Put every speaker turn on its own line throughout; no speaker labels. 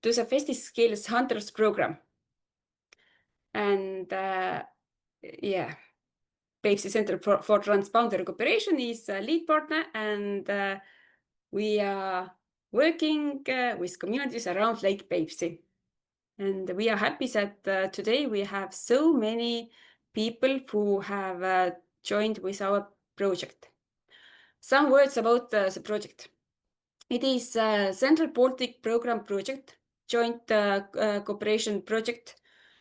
to the FestiSkills Hunters program. And Peipsi Center for Transboundary Cooperation is a lead partner, and we are working with communities around Lake Peipsi. And we are happy that today we have so many people who have joined with our project. Some words about the project. It is a Central Baltic Programme project, joint cooperation project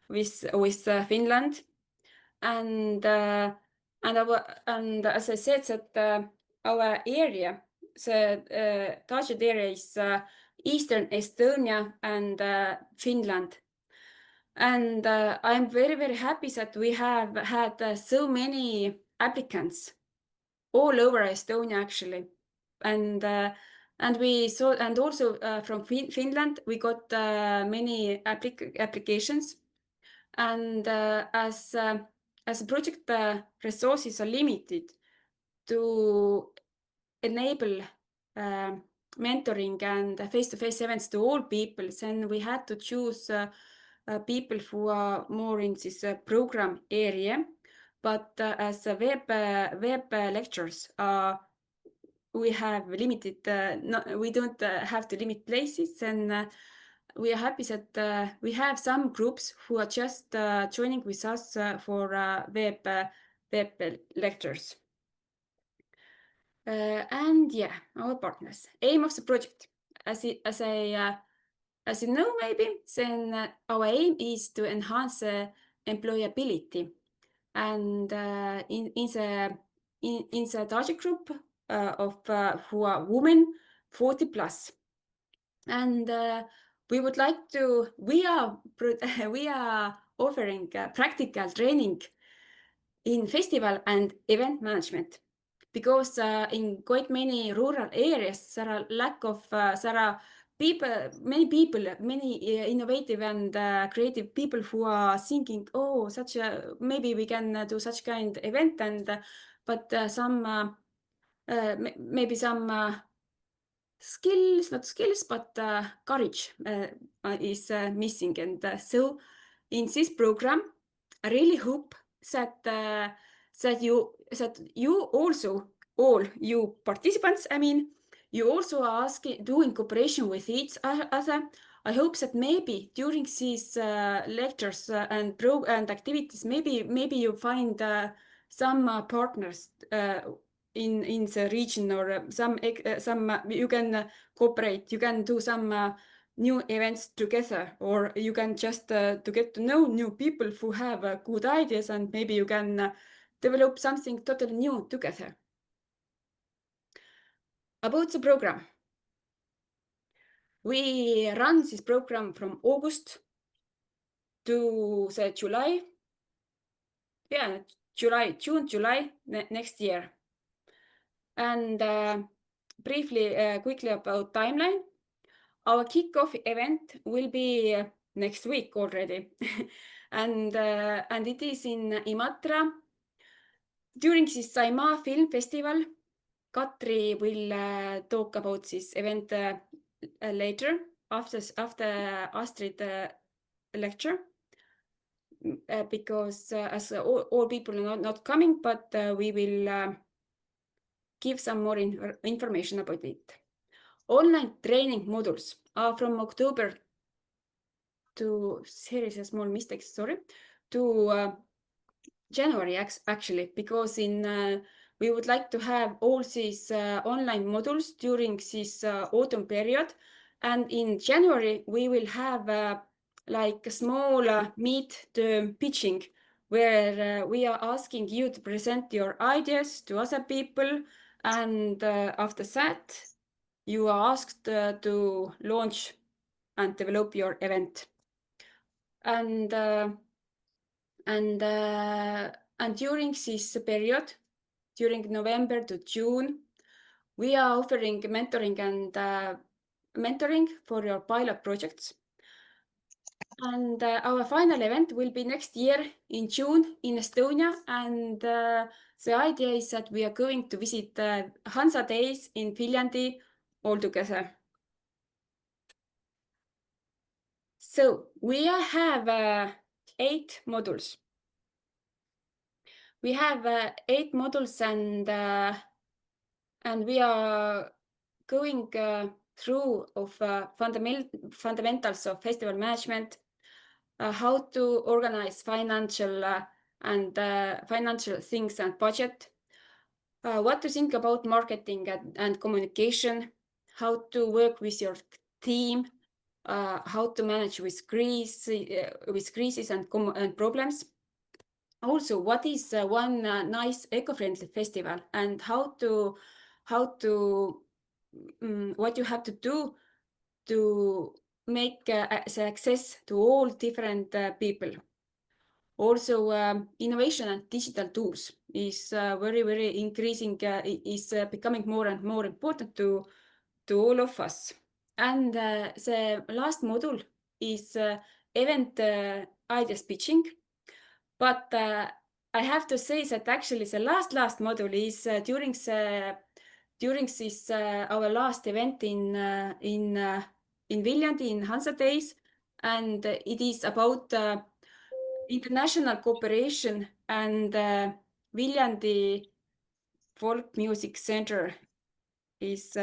with Finland, and as I said, that our area, the target area is Eastern Estonia and Finland. And I'm very, very happy that we have had so many applicants all over Estonia, actually. And we saw, and also from Finland, we got many applications. And as project resources are limited to enable mentoring and face-to-face events to all people, then we had to choose people who are more in this program area. But as web lectures we have limited, we don't have to limit places, and we are happy that we have some groups who are just joining with us for web lectures. And yeah, our partners. Aim of the project, as you know, maybe, then our aim is to enhance employability, and in the target group of who are women 40 plus, and we would like to. We are offering practical training in festival and event management, because in quite many rural areas there are lack of many innovative and creative people who are thinking, oh, maybe we can do such kind of event, and but maybe some skills, not skills, but courage is missing. And so in this program, I really hope that you also, all you participants, you also are doing cooperation with each other. I hope that maybe during these lectures and activities, maybe you find some partners in the region, or some you can cooperate. You can do some new events together, or you can just to get to know new people who have good ideas, and maybe you can develop something totally new together. About the program, we run this program from August to July. Yeah, June, July next year. And briefly, quickly about timeline. Our kickoff event will be next week already, and it is in Imatra. During this Saimaa Film Festival, Katri will talk about this event later after Astrid lecture, because as all people are not coming, but we will give some more information about it. Online training modules are from October to, here is a small mistake, sorry, to January actually, because we would like to have all these online modules during this autumn period. And in January, we will have like a small meet-term pitching, where we are asking you to present your ideas to other people. And after that, you are asked to launch and develop your event. And during this period, during November to June, we are offering mentoring and mentoring for your pilot projects. And our final event will be next year in June in Estonia. And the idea is that we are going to visit Hansa Days in Viljandi all together. So we have 8 modules. We have 8 modules, and we are going through of fundamentals of festival management, how to organize financial things and budget, what to think about marketing and communication, how to work with your team, how to manage with crises and problems. Also, what is one nice eco-friendly festival, and what you have to do to make the access to all different people. Also, innovation and digital tools is very increasing, is becoming more and more important to all of us. And the last module is event ideas pitching. But I have to say that actually the last module is during this our last event in Viljandi in Hansa Days, and it is about international cooperation, and Viljandi Folk Music Center is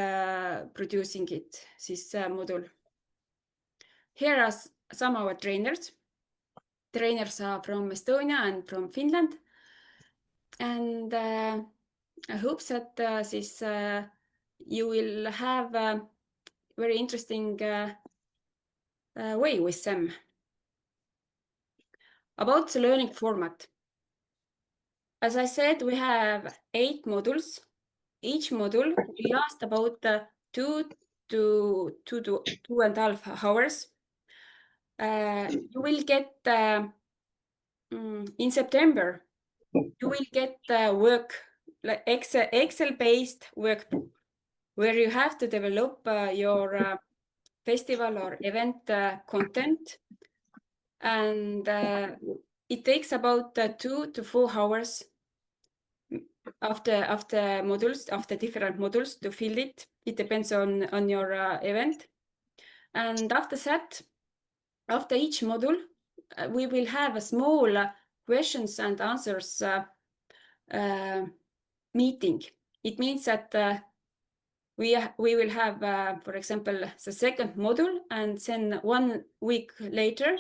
producing this module. Here are some of our trainers. Trainers are from Estonia and from Finland. And I hope that you will have a very interesting way with them. About the learning format. As I said, we have 8 modules. Each module will last about 2 to 2.5 hours. You will get, in September, you will get work, like Excel-based workbook, where you have to develop your festival or event content. And it takes about 2 to 4 hours after different modules to fill it. It depends on your event. And after that, after each module, we will have a small questions and answers meeting. It means that we will have, for example, the second module, and then 1 week later,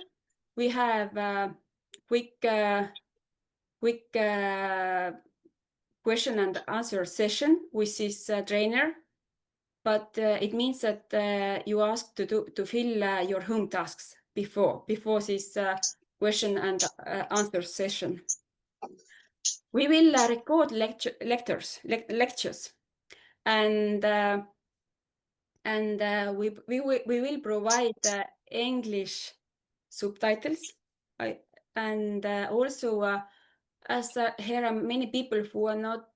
we have a quick question and answer session with this trainer. But it means that you ask to fill your home tasks before this question and answer session. We will record lectures, and we will provide English subtitles, and also as here are many people who are not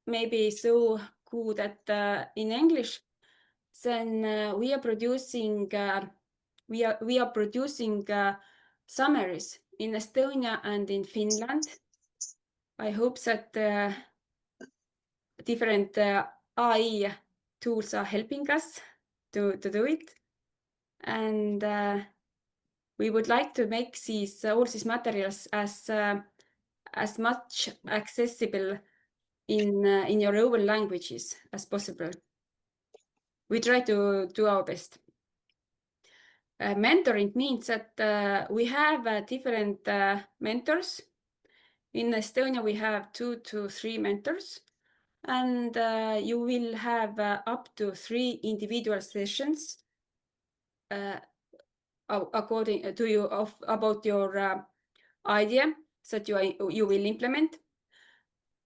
maybe so good at in English, then we are producing summaries in Estonia and in Finland. I hope that different AI tools are helping us to do it, and we would like to make all these materials as much accessible in your own languages as possible. We try to do our best. Mentoring means that we have different mentors. In Estonia, we have 2 to 3 mentors, and you will have up to 3 individual sessions according to you about your idea that you will implement.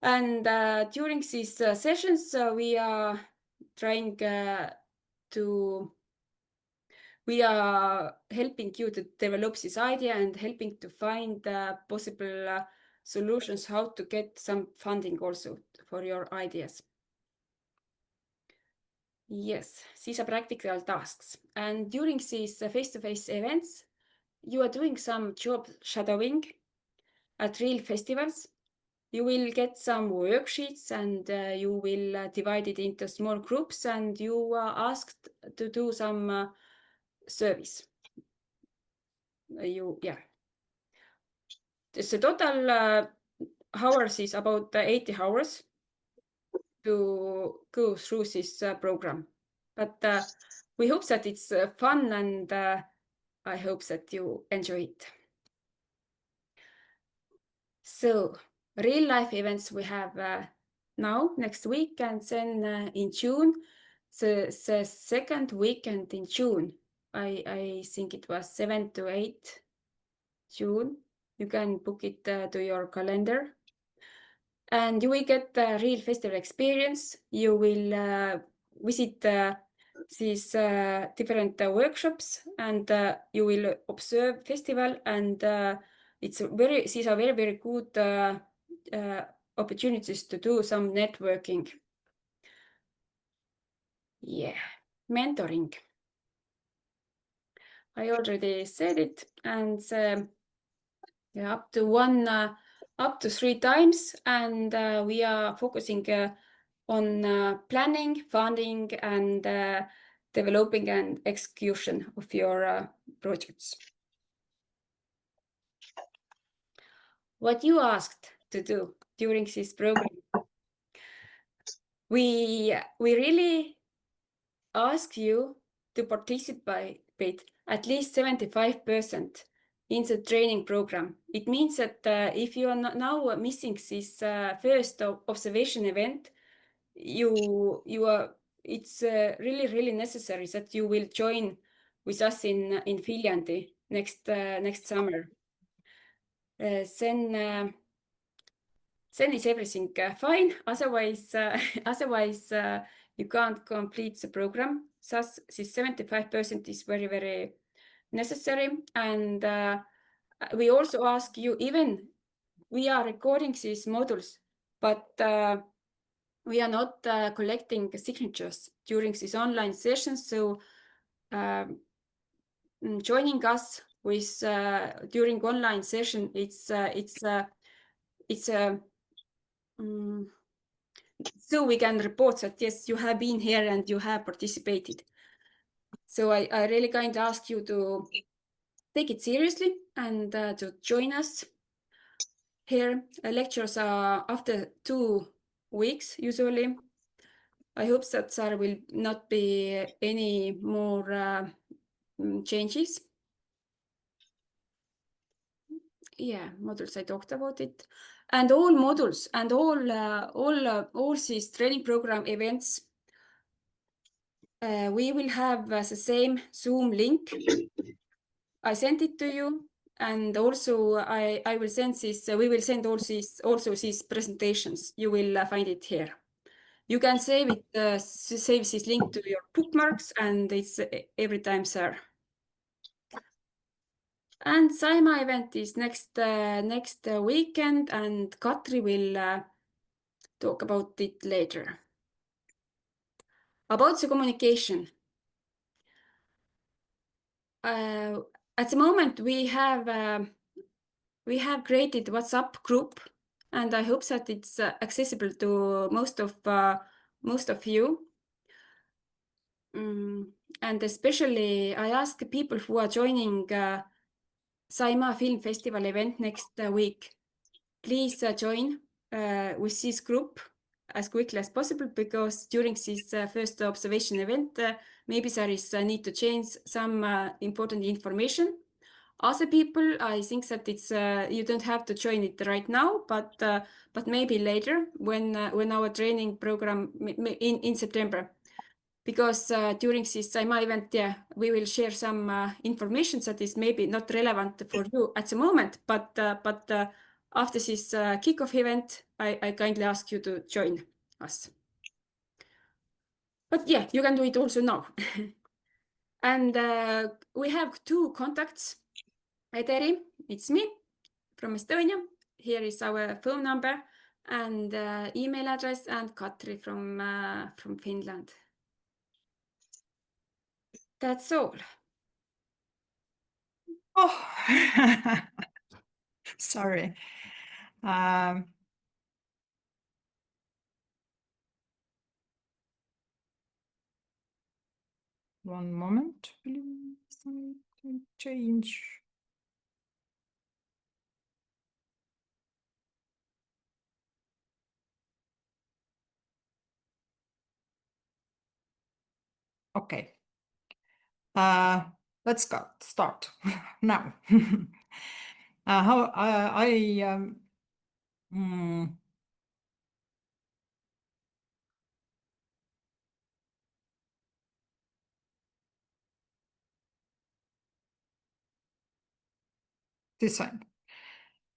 And during these sessions, we are trying we are helping you to develop this idea and helping to find possible solutions how to get some funding also for your ideas. Yes, these are practical tasks. And during these face-to-face events, you are doing some job shadowing at real festivals. You will get some worksheets, and you will divide it into small groups, and you are asked to do some service. yeah. The total hours is about 80 hours to go through this program. But we hope that it's fun, and I hope that you enjoy it. So real life events we have now next week, and then in June, the second weekend in June, I think it was 7 to 8 June. You can book it to your calendar. And you will get the real festival experience. You will visit these different workshops, and you will observe festival. And these are very, very good opportunities to do some networking. Yeah, mentoring. I already said it, and yeah, up to 3 times, and we are focusing on planning, funding, and developing and execution of your projects. What you asked to do during this program, we really ask you to participate at least 75% in the training program. It means that if you are now missing this first observation event, it's really necessary that you will join with us in Viljandi next summer. Then is everything fine. Otherwise, you can't complete the program. Thus, this 75% is very necessary. And we also ask you, even we are recording these modules, but we are not collecting signatures during these online sessions. So joining us with during online session, so we can report that yes, you have been here and you have participated. So I really kind of ask you to take it seriously and to join us here. Lectures are after 2 weeks usually. I hope that there will not be any more changes. Yeah, modules, I talked about it. And all modules and all these training program events, we will have the same Zoom link. I sent it to you, and also I will send this. We will send also these presentations. You will find it here. You can save it. Save this link to your bookmarks, and it's every time there. And Saima event is next weekend, and Katri will talk about it later. About the communication. At the moment, we have created WhatsApp group, and I hope that it's accessible to most of you. And especially, I ask people who are joining Saima Film Festival event next week, please join with this group as quickly as possible, because during this first observation event, maybe there is a need to change some important information. Other people, I think that it's you don't have to join it right now, but maybe later when our training program in September. Because during this Saima event, yeah, we will share some information that is maybe not relevant for you at the moment, but after this kickoff event, I kindly ask you to join us. But yeah, you can do it also now. And we have 2 contacts. Teri, it's me from Estonia. Here is our phone number and email address, and Katri from Finland. That's all.
Oh, sorry. One moment, please. I can change Okay. Let's start now. How design.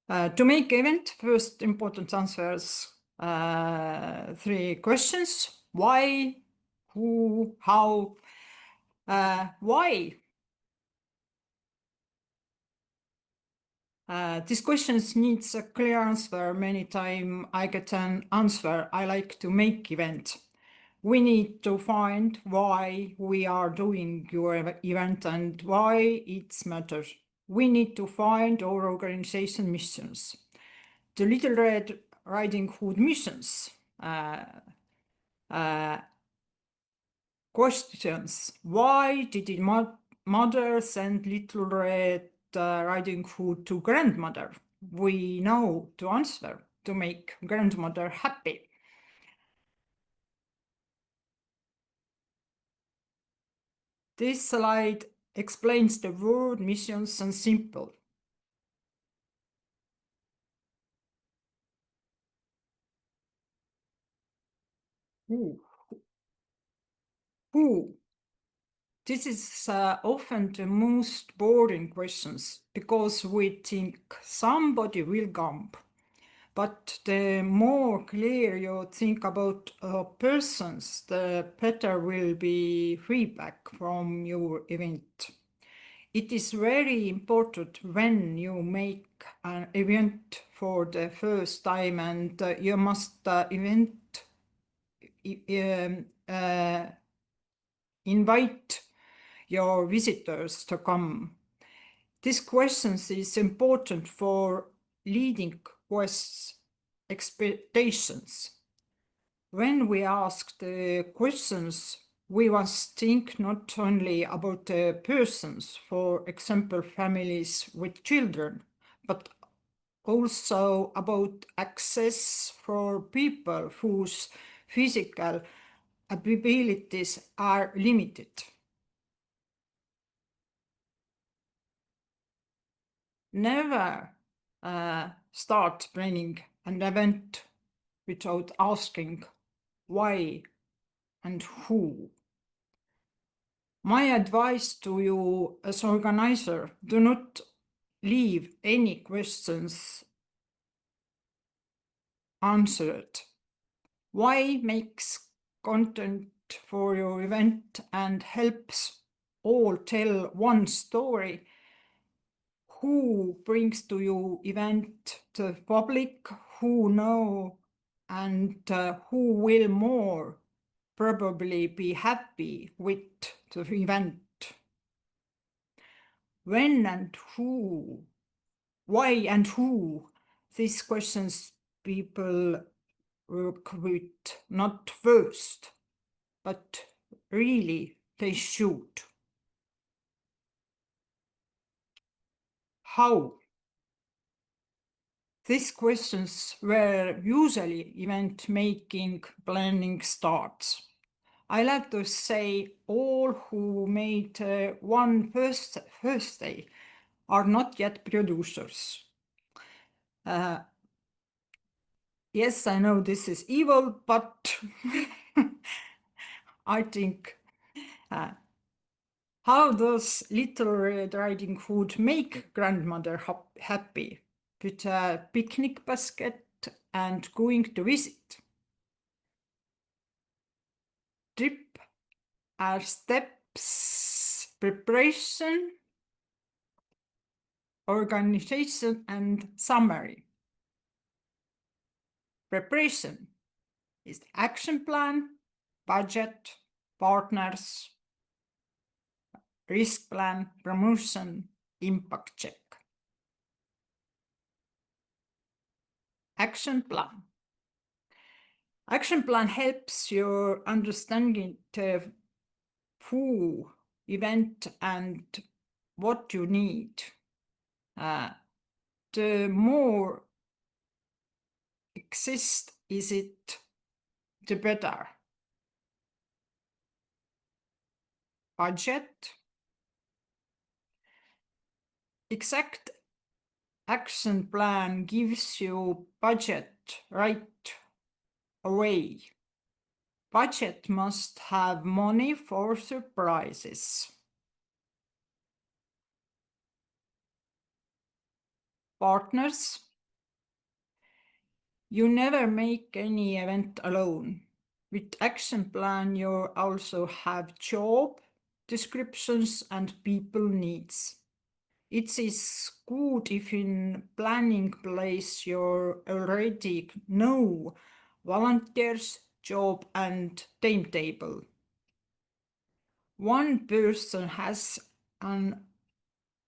To make event, first important answers 3 questions: why, who, how, why. These questions needs a clear answer. Many times I get an answer: I like to make event. We need to find why we are doing your event and why it matters. We need to find our organization missions. The Little Red Riding Hood missions. Questions. Why did mother send Little Red Riding Hood to grandmother? We know to answer: to make grandmother happy. This slide explains the word missions and simple. Who? This is often the most boring questions because we think somebody will come. But the more clear you think about persons, the better will be feedback from your event. It is very important when you make an event for the first time, and you must invite your visitors to come. This question is important for leading expectations. When we ask the questions, we must think not only about the persons, for example, families with children, but also about access for people whose physical abilities are limited. Never start planning an event without asking why and who. My advice to you as organizer: do not leave any questions answered. Why makes content for your event and helps all tell one story? Who brings to your event the public, who know, and who will more probably be happy with the event? When and who, why and who? These questions people work with not first, but really they should. How? These questions were usually event making planning starts. I like to say all who made one first day are not yet producers. Yes, I know this is evil, but I think how does Little Red Riding Hood make grandmother happy? With a picnic basket and going to visit. Trip are steps: preparation, organization, and summary. Preparation is action plan, budget, partners, risk plan, promotion, impact check. Action plan. Action plan helps you understanding the who, event, and what you need. The more exist is it, the better. budget. Exact action plan gives you budget right away. Budget must have money for surprises. Partners. You never make any event alone. With action plan, you also have job descriptions and people needs. It is good if in planning place you already know volunteers, job and timetable. One person has an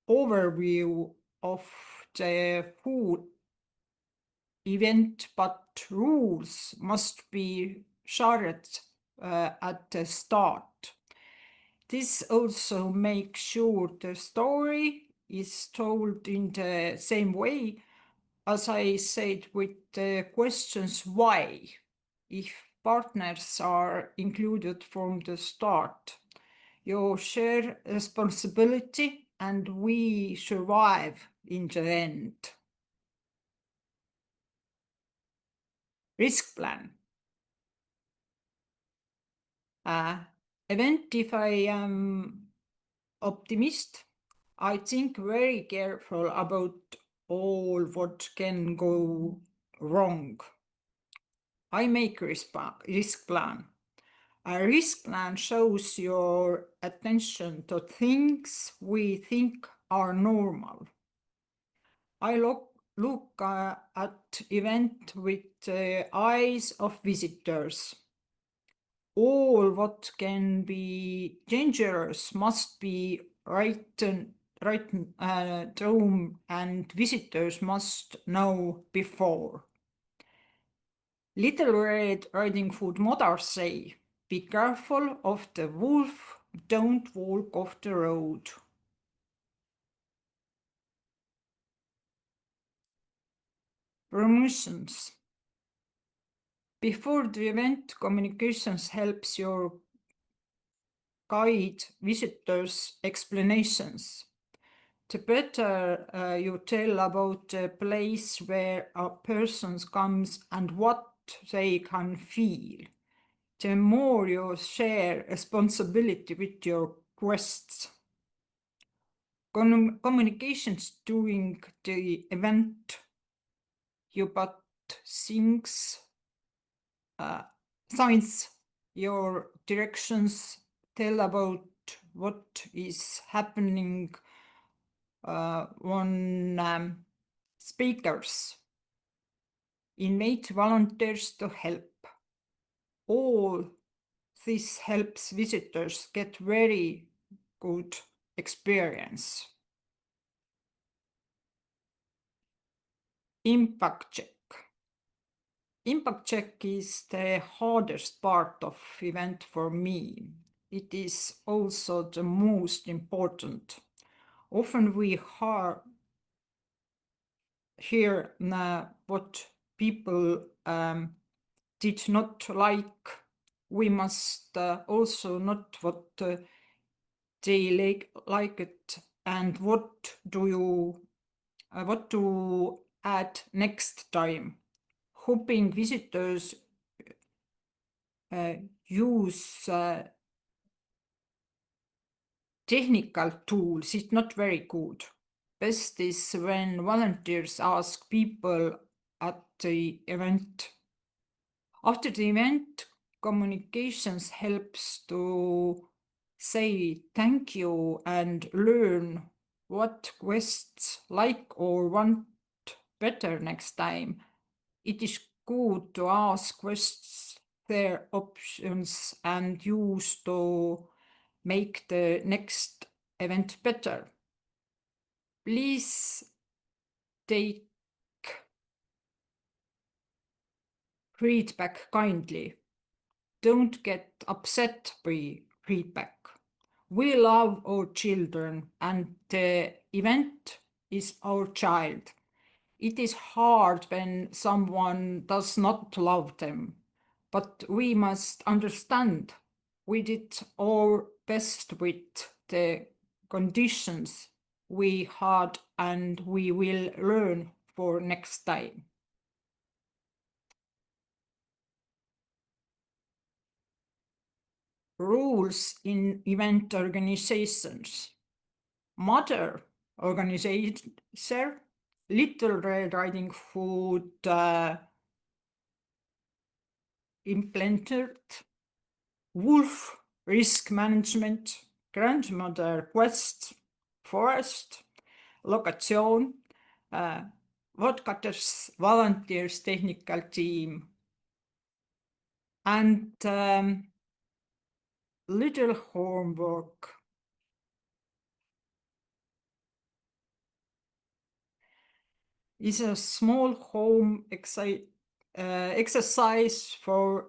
overview of the full event, but rules must be shared at the start. This also makes sure the story is told in the same way as I said with the questions why. If partners are included from the start, you share responsibility and we survive in the end. Risk plan. Event if I am optimist, I think very careful about all what can go wrong. I make risk plan. A risk plan shows your attention to things we think are normal. I look at event with the eyes of visitors. All what can be dangerous must be written down and visitors must know before. Little Red Riding Hood mother say, be careful of the wolf, don't walk off the road. Promotions. Before the event, communications helps your guide visitors explanations. The better you tell about the place where a person comes and what they can feel, the more you share responsibility with your guests. Communications during the event, you put things, signs, your directions, tell about what is happening on speakers, invite volunteers to help. All this helps visitors get very good experience. Impact check. Impact check is the hardest part of event for me. It is also the most important. Often we hear what people did not like. We must also not what they like it and what to add next time. Hoping visitors use technical tools is not very good. Best is when volunteers ask people at the event. After the event, communications helps to say thank you and learn what guests like or want better next time. It is good to ask guests their options and use to make the next event better. Please take feedback kindly. Don't get upset by feedback. We love our children and the event is our child. It is hard when someone does not love them, but we must understand we did our best with the conditions we had and we will learn for next time. Rules in event organizations. Mother organizer, Little Red Riding Hood implanted, wolf risk management, grandmother quest, forest, location, woodcutters volunteers technical team, and little homework. Is a small home exercise for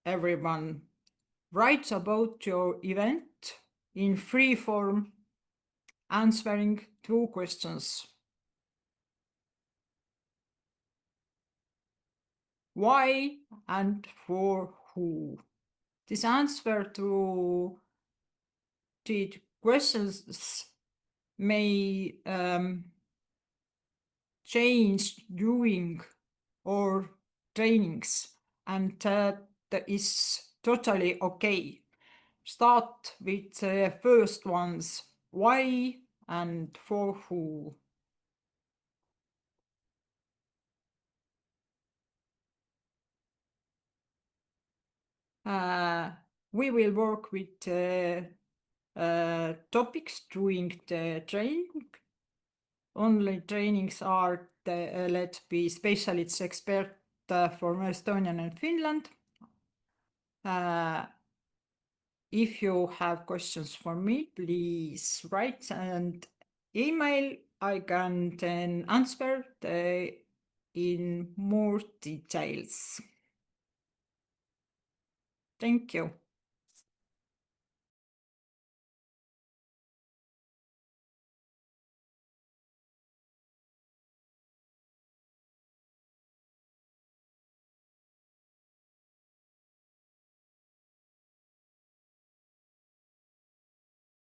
everyone. Write about your event in free form, answering 2 questions. Why and for who? This answer to the questions may change during or trainings, and that is totally okay. Start with the first ones, why and for who. We will work with topics during the training. Only trainings are let be specialists expert from Estonian and Finland. If you have questions for me, please write and email. I can then answer in more details. Thank you.